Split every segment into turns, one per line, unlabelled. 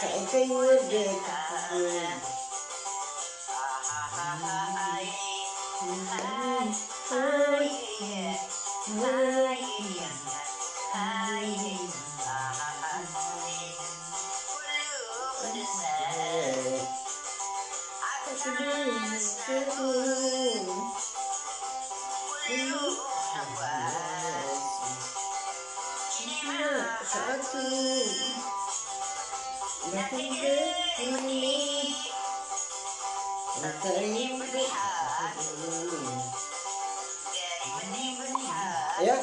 كي ودك ya.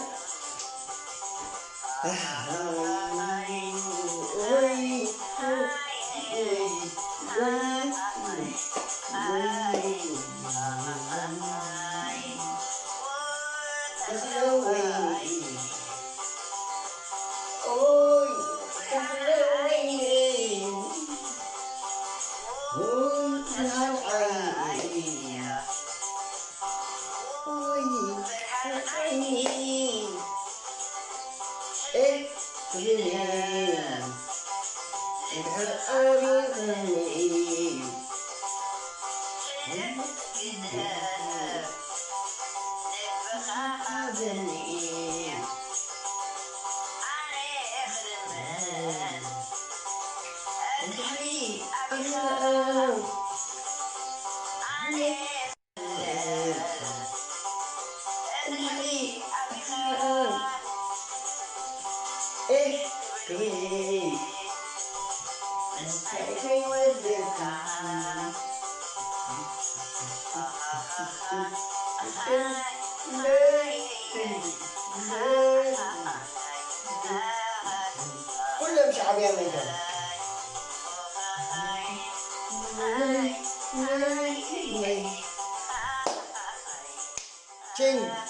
كلهم شعبية ميدان.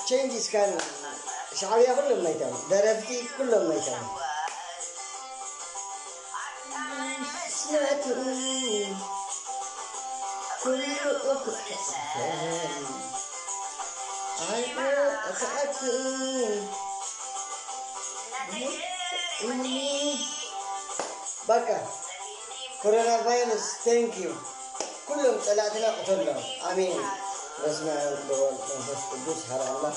تشينجز كان شعبية كلهم ميدان، درفتي كلهم ميدان. بكى كورونا فيروس ثانك يو كلهم طلعتنا قتلهم امين بسمع الدول نفس قدوس هر الله.